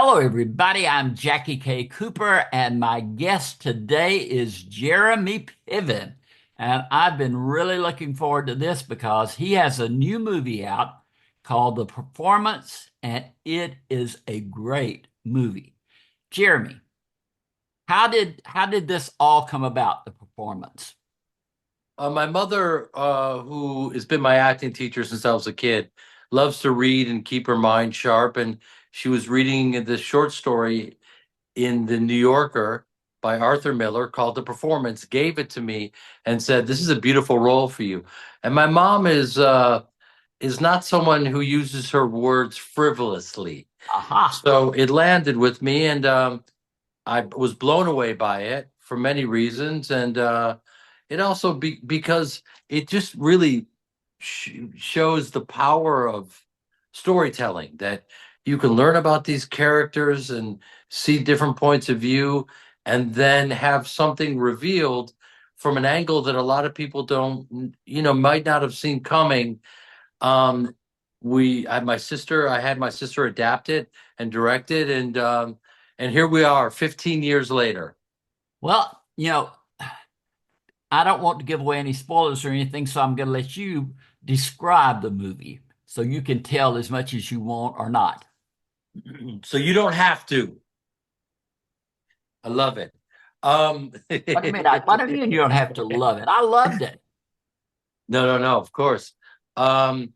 Hello, everybody. I'm Jackie K. Cooper, and my guest today is Jeremy Piven. And I've been really looking forward to this because he has a new movie out called The Performance, and it is a great movie. Jeremy, how did this all come about, The Performance? My mother, who has been my acting teacher since I was a kid, loves to read and keep her mind sharp. And she was reading this short story in the New Yorker by Arthur Miller called The Performance, gave it to me, and said, "This is a beautiful role for you." And my mom is not someone who uses her words frivolously, Aha. so it landed with me, and I was blown away by it for many reasons, and it also because it just really shows the power of storytelling, that you can learn about these characters and see different points of view, and then have something revealed from an angle that a lot of people don't, might not have seen coming. Um, I had my sister adapt it and direct it, and here we are 15 years later. Well, I don't want to give away any spoilers or anything, so I'm going to let you describe the movie so you can tell as much as you want or not. So you don't have to. I love it. What do you mean? What do you mean you don't have to love it? I loved it. No, no, no, of course. Um,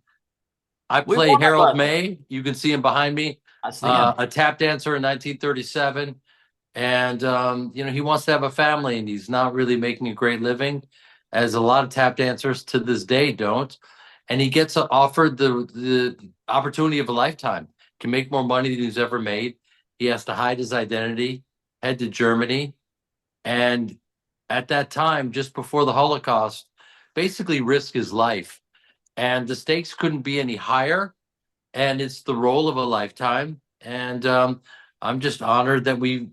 I We play want to Harold love it. May. You can see him behind me, I see him. a tap dancer in 1937. And, he wants to have a family, and he's not really making a great living, as a lot of tap dancers to this day don't. And he gets offered the opportunity of a lifetime, can make more money than he's ever made. He has to hide his identity, head to Germany. And at that time, just before the Holocaust, basically risk his life. And the stakes couldn't be any higher. And it's the role of a lifetime. And I'm just honored that we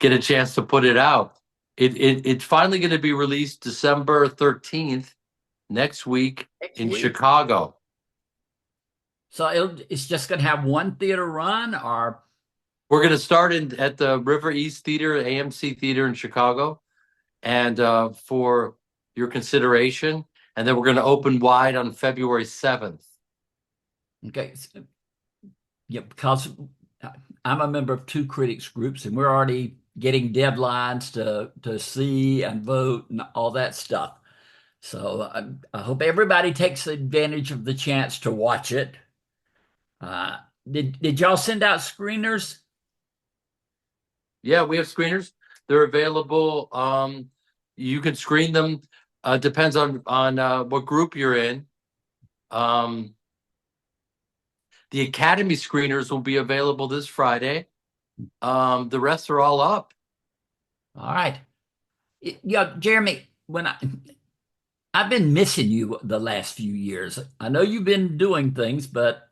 get a chance to put it out. It's finally going to be released December 13th, next week, Next in week. Chicago. So it's just going to have one theater run, or We're going to start at the River East Theater, AMC Theater in Chicago, and for your consideration. And then we're going to open wide on February 7th. okay, yeah, because I'm a member of two critics groups, and we're already getting deadlines to see and vote and all that stuff. So I hope everybody takes advantage of the chance to watch it. Uh, did y'all send out screeners? Yeah, we have screeners. They're available. You can screen them. Depends on what group you're in. Um, the Academy screeners will be available this Friday. The rest are all up. All right. Yeah, Jeremy, I've been missing you the last few years. I know you've been doing things, but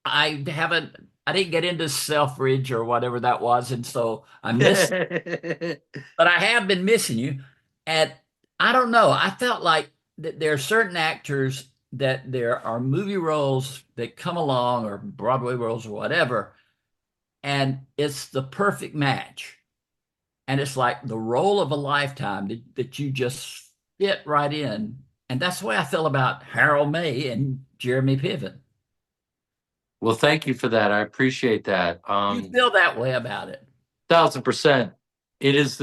I didn't get into Selfridge or whatever that was, and so I missed, but I have been missing you. And I don't know, I felt like that there are certain actors that there are movie roles that come along or Broadway roles or whatever, and it's the perfect match. And it's like the role of a lifetime that you just fit right in. And that's the way I feel about Harold May and Jeremy Piven. Well, thank you for that. I appreciate that. You feel that way about it. 1000%. It is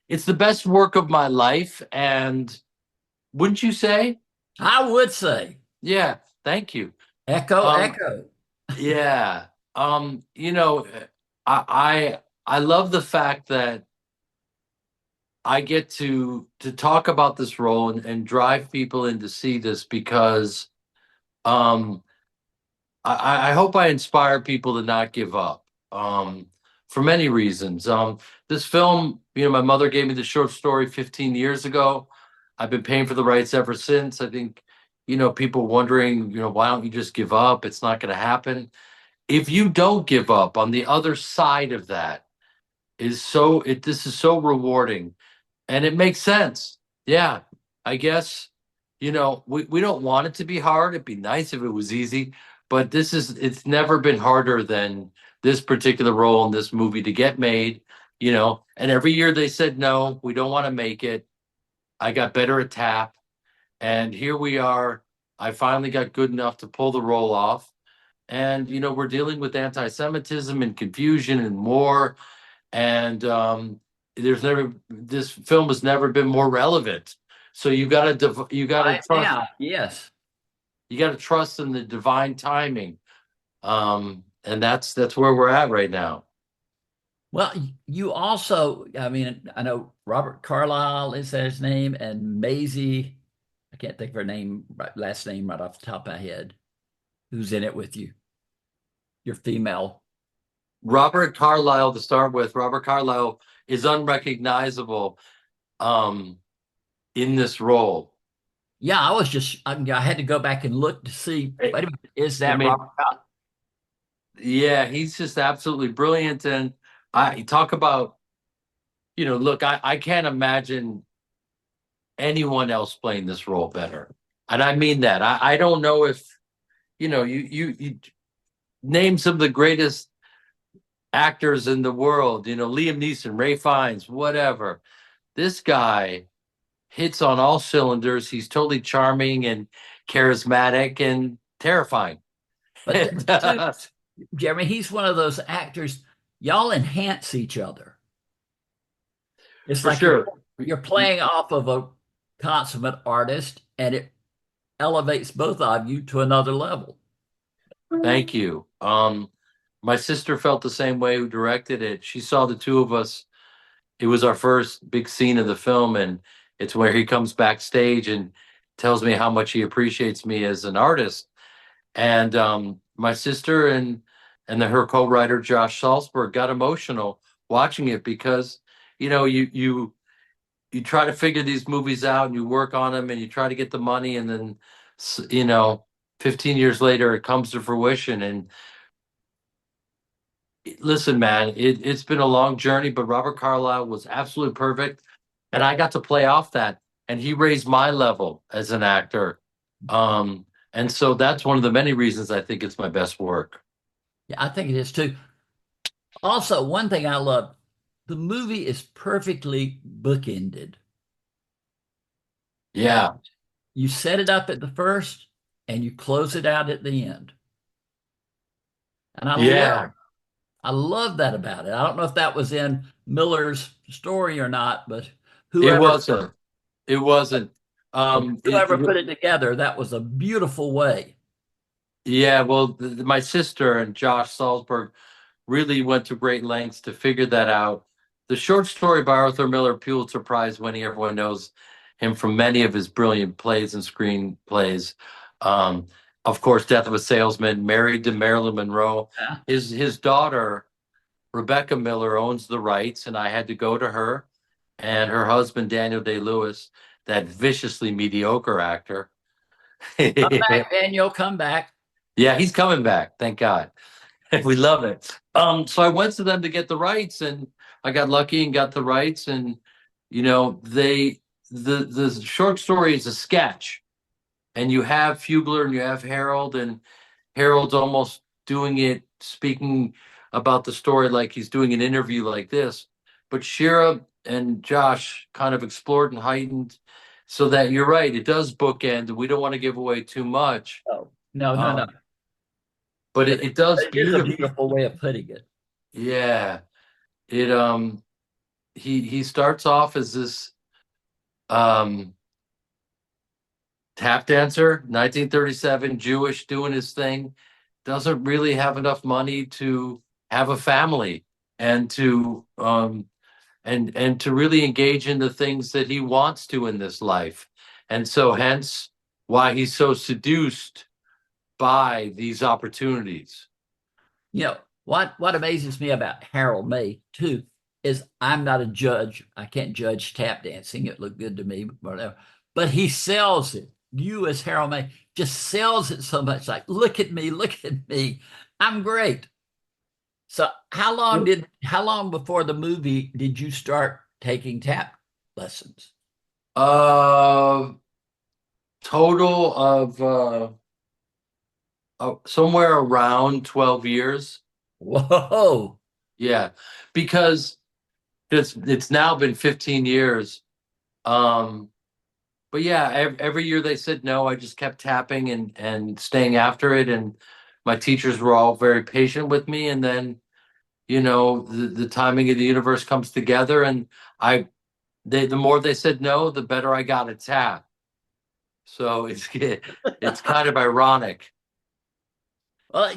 it's the best work of my life, and wouldn't you say? I would say Yeah, thank you. echo, Um, echo. yeah. You know, I love the fact that I get to talk about this role, and drive people in to see this, because um I hope I inspire people to not give up, for many reasons. This film, my mother gave me the short story 15 years ago. I've been paying for the rights ever since. I think, people wondering, why don't you just give up? It's not going to happen. If you don't give up, on the other side of that this is so rewarding, and it makes sense. Yeah, I guess, we don't want it to be hard. It'd be nice if it was easy, but it's never been harder than this particular role in this movie to get made, and every year they said, no, we don't want to make it. I got better at tap. And here we are. I finally got good enough to pull the role off. And, we're dealing with anti Semitism and confusion and war. And this film has never been more relevant. So Right now, yes. you got to trust in the divine timing. And that's where we're at right now. Well, you also, I mean, I know Robert Carlyle is his name, and Maisie, I can't think of her name, last name right off the top of my head, who's in it with you. You're female. Robert Carlyle, to start with, Robert Carlyle is unrecognizable um, in this role. Yeah, I had to go back and look to see, I wait a minute, is I that mean, Robert Carlyle? yeah, he's just absolutely brilliant. And I talk about, look, I can't imagine anyone else playing this role better. And I mean that. I don't know if, you name some of the greatest actors in the world, Liam Neeson, Ray Fiennes, whatever. This guy hits on all cylinders. He's totally charming and charismatic and terrifying. But too, Jeremy, he's one of those actors, y'all enhance each other. It's For like sure. you're playing off of a consummate artist, and it elevates both of you to another level. Thank you. My sister felt the same way, who directed it. She saw the two of us. It was our first big scene of the film, and it's where he comes backstage and tells me how much he appreciates me as an artist. And my sister and her co-writer Josh Salzberg got emotional watching it because you try to figure these movies out and you work on them and you try to get the money, and then 15 years later it comes to fruition. And listen, man, it's been a long journey, but Robert Carlyle was absolutely perfect, and I got to play off that, and he raised my level as an actor. And so that's one of the many reasons I think it's my best work. Yeah, I think it is too. Also, one thing I love, the movie is perfectly bookended. That Yeah, you set it up at the first and you close it out at the end. And yeah, I love that about it. I don't know if that was in Miller's story or not, but it whoever wasn't. It wasn't. whoever put it together, that was a beautiful way. Yeah, well, my sister and Josh Salzberg really went to great lengths to figure that out. The short story by Arthur Miller, Pulitzer Prize winning, everyone knows him from many of his brilliant plays and screenplays. Um, of course, Death of a Salesman, married to Marilyn Monroe. Yeah. His daughter, Rebecca Miller, owns the rights, and I had to go to her and her husband, Daniel Day-Lewis, that viciously mediocre actor. Come back, Daniel, come back. Yeah, he's coming back. Thank God. We love it. So I went to them to get the rights, and I got lucky and got the rights. And the short story is a sketch, and you have Fugler and you have Harold, and Harold's almost doing it, speaking about the story like he's doing an interview like this. But Shira and Josh kind of explored and heightened, so that you're right, it does bookend. We don't want to give away too much, Oh, no, no, no. um, but But it does it is a beautifully. beautiful way of putting it. Yeah. It he starts off as this um tap dancer, 1937, Jewish, doing his thing, doesn't really have enough money to have a family and to really engage in the things that he wants to in this life. And so hence why he's so seduced by these opportunities. You know, what amazes me about Harold May too is I'm not a judge. I can't judge tap dancing. It looked good to me, whatever. But he sells it. You as Harold May just sells it so much. Like, look at me. I'm great. So how long before the movie did you start taking tap lessons? Uh Total of somewhere around 12 years. Whoa. Yeah, because it's now been 15 years. Um, but yeah, every year they said no. I just kept tapping and staying after it, and my teachers were all very patient with me. And then the timing of the universe comes together, and I the more they said no, the better I got at tap. So it's kind of ironic. Well,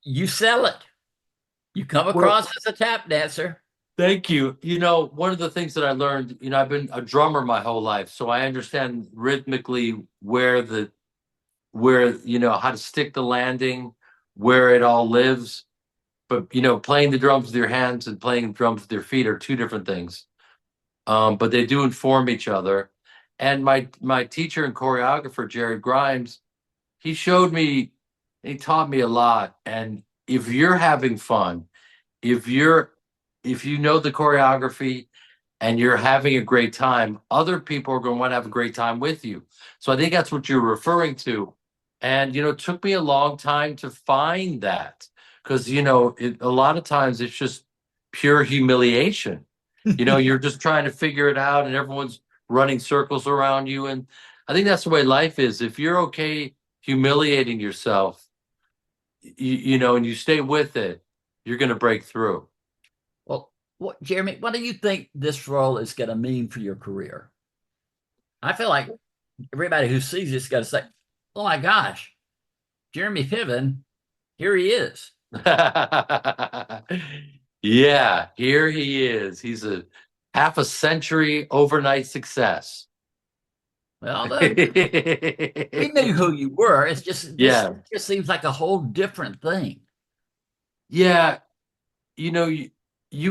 you sell it. You come Well, across as a tap dancer. thank you. One of the things that I learned, I've been a drummer my whole life, so I understand rhythmically where how to stick the landing, where it all lives. But playing the drums with your hands and playing the drums with your feet are two different things. But they do inform each other. And my teacher and choreographer, Jared Grimes, he showed me, he taught me a lot. And if you're having fun, if you're if you know the choreography and you're having a great time, other people are going to want to have a great time with you. So I think that's what you're referring to. And it took me a long time to find that because a lot of times it's just pure humiliation. You're just trying to figure it out, and everyone's running circles around you. And I think that's the way life is. If you're okay humiliating yourself, and you stay with it, you're going to break through. Well, Jeremy, what do you think this role is going to mean for your career? I feel like everybody who sees this got to say, "Oh my gosh, Jeremy Piven, here he is." Yeah, here he is. He's a half a century overnight success. Well, we knew who you were. It's just this Yeah. just seems like a whole different thing. Yeah, you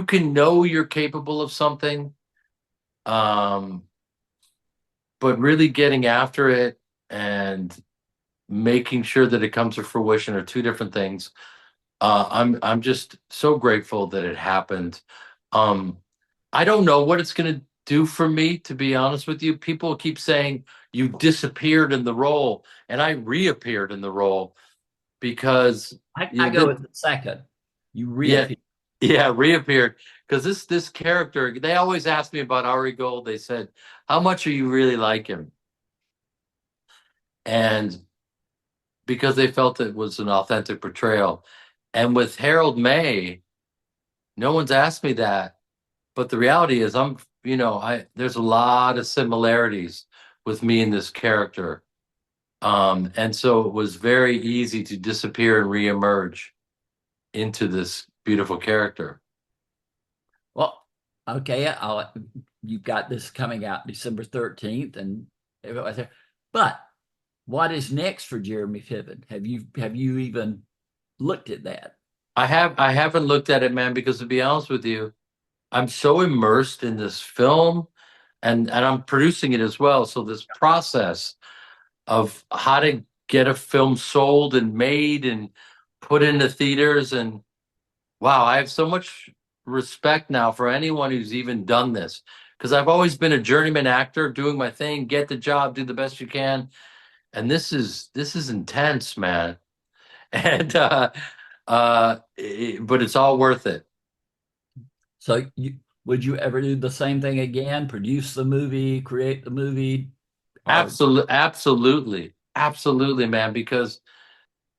can know you're capable of something, um, but really getting after it and making sure that it comes to fruition are two different things. I'm just so grateful that it happened. Um, I don't know what it's going to do for me, to be honest with you. People keep saying you disappeared in the role, and I reappeared in the role because I yeah, go with the second. You yeah, reappear. yeah, reappeared because this character. They always ask me about Ari Gold. They said, "How much are you really like him?" And because they felt it was an authentic portrayal. And with Harold May, no one's asked me that. But the reality is I there's a lot of similarities with me and this character. And so it was very easy to disappear and reemerge into this beautiful character. Well, okay, you've got this coming out December 13th and everybody's there. But what is next for Jeremy Piven? Have you even looked at that? I haven't looked at it, man, because to be honest with you, I'm so immersed in this film and I'm producing it as well. So this process of how to get a film sold and made and put into theaters, and wow, I have so much respect now for anyone who's even done this because I've always been a journeyman actor doing my thing, get the job, do the best you can. And this is intense, man. And but it's all worth it. So would you ever do the same thing again? Produce the movie, create the movie, or Absolutely, man, because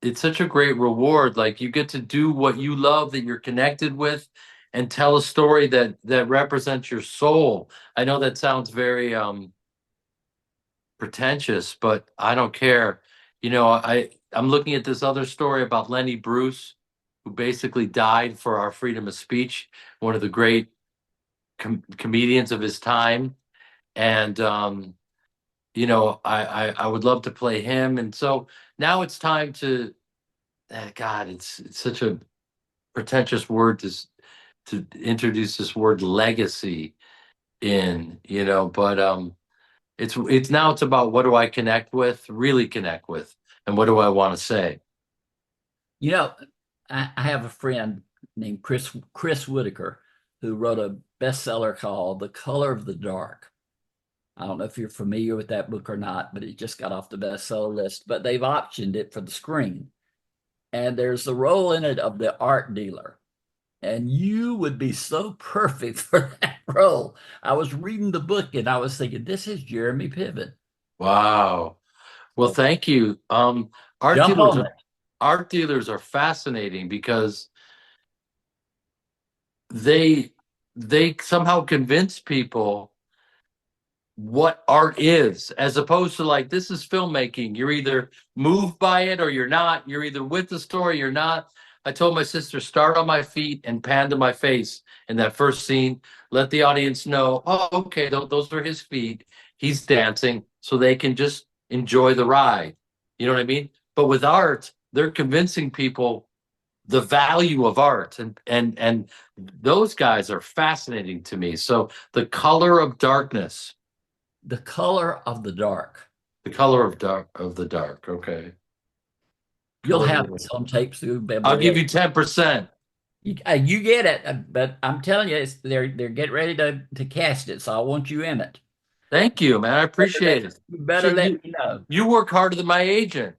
it's such a great reward. Like you get to do what you love that you're connected with and tell a story that represents your soul. I know that sounds very pretentious, but I don't care. I'm looking at this other story about Lenny Bruce, who basically died for our freedom of speech, one of the great comedians of his time. And I would love to play him. And so now it's time to God, it's such a pretentious word to introduce this word legacy in, but it's about what do I connect with, really connect with, and what do I want to say. you know, I have a friend named Chris Whitaker who wrote a bestseller called The Color of the Dark. I don't know if you're familiar with that book or not, but it just got off the bestseller list. But they've optioned it for the screen. and there's the role in it of the art dealer. And you would be so perfect for that role. I was reading the book and I was thinking, this is Jeremy Piven. Wow. Well, So thank you. Art jump dealers on are it. art dealers are fascinating because they they somehow convince people what art is, as opposed to like, this is filmmaking. You're either moved by it or you're not. You're either with the story, you're not. I told my sister, start on my feet and pan to my face in that first scene. Let the audience know, oh, okay, those are his feet. He's dancing, so they can just enjoy the ride. You know what I mean? But with art, they're convincing people the value of art, and those guys are fascinating to me. So the color of darkness. The color of the dark. The color of the dark. Okay. You'll Color. have this on tape through I'll Beverly give Hills. you 10%. You get it, but I'm telling you, they're getting ready to cast it, so I want you in it. Thank you, man. I appreciate it. You So better let me know. you work harder than my agent.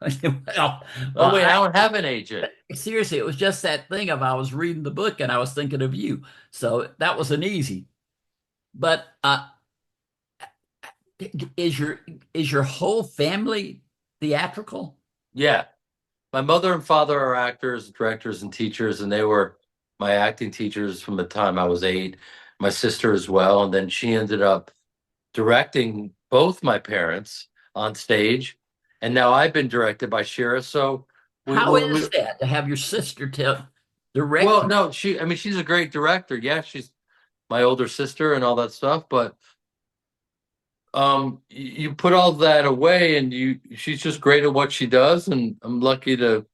well, Oh well, wait, I don't have an agent. seriously, it was just that thing of I was reading the book and I was thinking of you, so that was an easy. But is your whole family theatrical? Yeah. My mother and father are actors, directors, and teachers, and they were my acting teachers from the time I was 8. My sister as well, and then she ended up directing both my parents on stage, and now I've been directed by Shira. So How is that to have your sister tell direct well, you? no, I mean, she's a great director. Yeah, she's my older sister and all that stuff, but you put all that away and she's just great at what she does, and I'm lucky to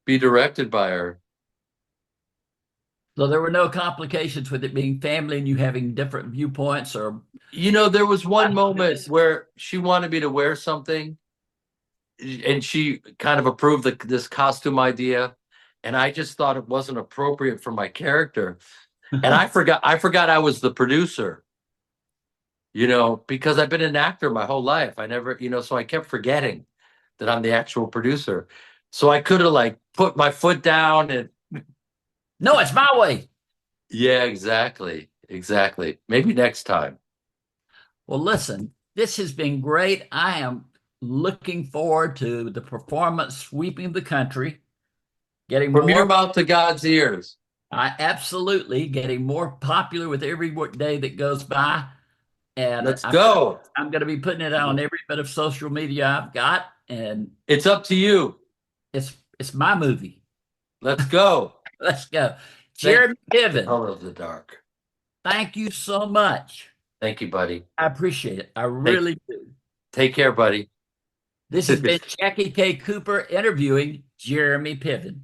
be directed by her. So there were no complications with it being family and you having different viewpoints or There was one my moment goodness. where she wanted me to wear something, and she kind of approved this costume idea, and I just thought it wasn't appropriate for my character. And I forgot I was the producer, because I've been an actor my whole life. I never, so I kept forgetting that I'm the actual producer. So I could have like put my foot down and No, it's my way. yeah, exactly. Exactly. Maybe next time. Well, listen, this has been great. I am looking forward to the performance sweeping the country, getting From your more, mouth to God's ears. I absolutely getting more popular with every day that goes by. And Let's go. I'm going to be putting it on every bit of social media I've got. And It's up to you. it's my movie. Let's go. Let's go. Thank Jeremy Piven, Color of the Dark. thank you so much. Thank you, buddy. I appreciate it. I Take really do. take care, buddy. This has been Jackie K. Cooper interviewing Jeremy Piven.